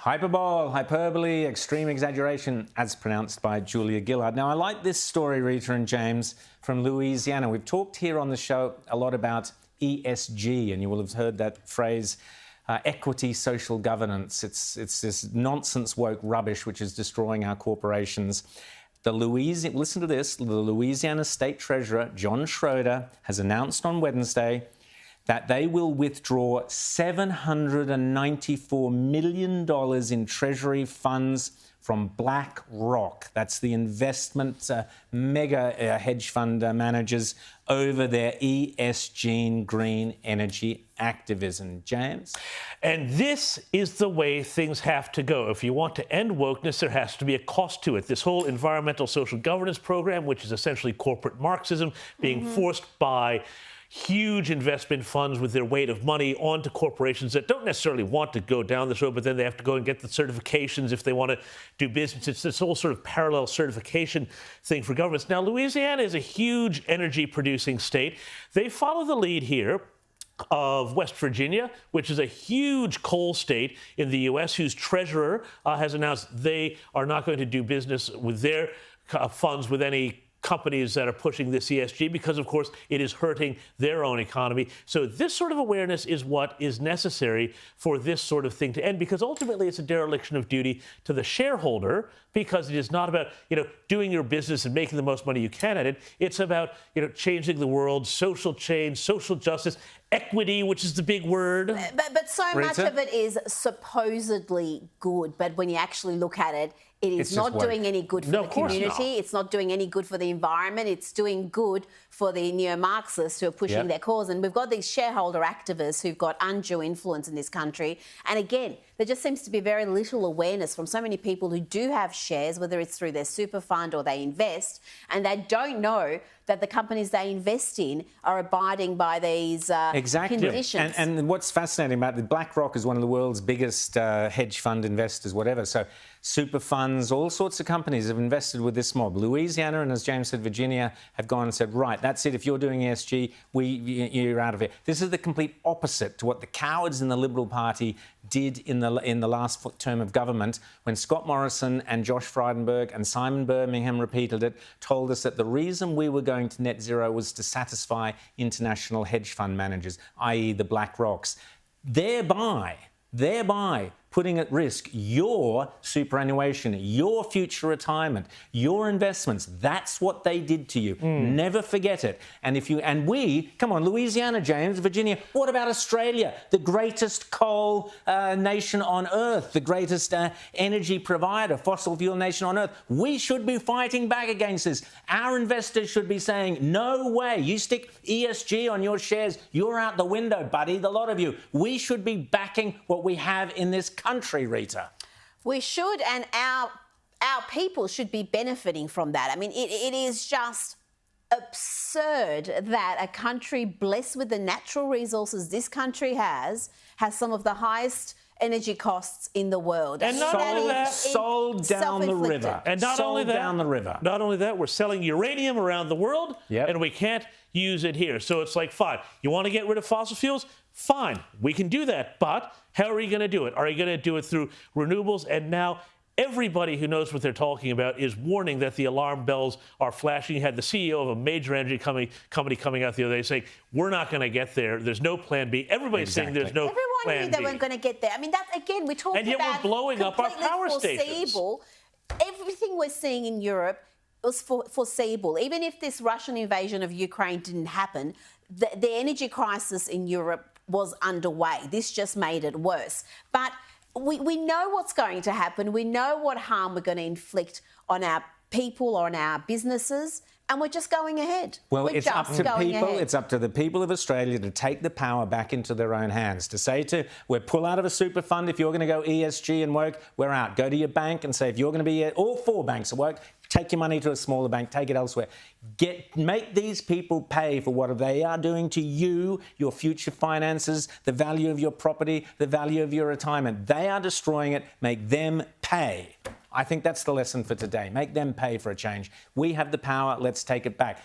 Hyperbole, hyperbole, extreme exaggeration, as pronounced by Julia Gillard. Now, I like this story, Rita and James, from Louisiana. We've talked here on the show a lot about ESG, and you will have heard that phrase, equity, social governance. It's this nonsense woke rubbish which is destroying our corporations. Listen to this, the Louisiana State Treasurer, John Schroeder, has announced on Wednesday that they will withdraw $794 million in Treasury funds from BlackRock. That's the investment mega hedge fund managers over their ESG green energy activism. James? And this is the way things have to go. If you want to end wokeness, there has to be a cost to it. This whole environmental social governance program, which is essentially corporate Marxism, being forced by huge investment funds with their weight of money onto corporations that don't necessarily want to go down this road, but then they have to go and get the certifications if they want to do business. It's this whole sort of parallel certification thing for governments. Now, Louisiana is a huge energy producing state. They follow the lead here of West Virginia, which is a huge coal state in the U.S., whose treasurer has announced they are not going to do business with their funds with any companies that are pushing this ESG because, of course, it is hurting their own economy. So this sort of awareness is what is necessary for this sort of thing to end, because ultimately it's a dereliction of duty to the shareholder, because it is not about, doing your business and making the most money you can at it. It's about, changing the world, social change, social justice, equity, which is the big word. But so Rita? much of it is supposedly good, but when you actually look at it, it is not doing any good for the community. It's not doing any good for the environment. It's doing good for the neo-Marxists who are pushing their cause. And we've got these shareholder activists who've got undue influence in this country. And again, there just seems to be very little awareness from so many people who do have shares, whether it's through their super fund or they invest, and they don't know that the companies they invest in are abiding by these conditions. And what's fascinating about it, BlackRock is one of the world's biggest hedge fund investors, whatever. So super funds, all sorts of companies have invested with this mob. Louisiana and, as James said, Virginia have gone and said, right, that's it. If you're doing ESG, you're out of it. This is the complete opposite to what the cowards in the Liberal Party did in the last term of government, when Scott Morrison and Josh Frydenberg and Simon Birmingham repeated it, told us that the reason we were going to net zero was to satisfy international hedge fund managers, i.e. the BlackRocks, thereby putting at risk your superannuation, your future retirement, your investments. That's what they did to you. Never forget it. And come on, Louisiana, James, Virginia, what about Australia? The greatest coal nation on earth, the greatest energy provider, fossil fuel nation on earth. We should be fighting back against this. Our investors should be saying, no way, you stick ESG on your shares, you're out the window, buddy, the lot of you. We should be backing what we have in this country, Rita. We should, and our people should be benefiting from that. I mean, it is just absurd that a country blessed with the natural resources this country has some of the highest energy costs in the world. And not only that, sold down the river. And not only that, we're selling uranium around the world, and we can't use it here. So it's like, fine, you want to get rid of fossil fuels? Fine, we can do that. But how are you going to do it? Are you going to do it through renewables? And now everybody who knows what they're talking about is warning that the alarm bells are flashing. You had the CEO of a major energy company coming out the other day saying, we're not going to get there. There's no plan B. Everybody's saying there's no plan B. Everyone knew they weren't going to get there. I mean, that's, again, we're talking about... And yet we're blowing up our power stations. Everything we're seeing in Europe was foreseeable. Even if this Russian invasion of Ukraine didn't happen, the energy crisis in Europe was underway. This just made it worse. But we know what's going to happen. We know what harm we're going to inflict on our people, on our businesses, and we're just going ahead. Well, it's up to people. It's up to the people of Australia to take the power back into their own hands, to say we'll pull out of a super fund. If you're going to go ESG and work, we're out. Go to your bank and say, if you're going to be all four banks at work, take your money to a smaller bank, take it elsewhere. Make these people pay for what they are doing to you, your future finances, the value of your property, the value of your retirement. They are destroying it. Make them pay. I think that's the lesson for today. Make them pay for a change. We have the power. Let's take it back.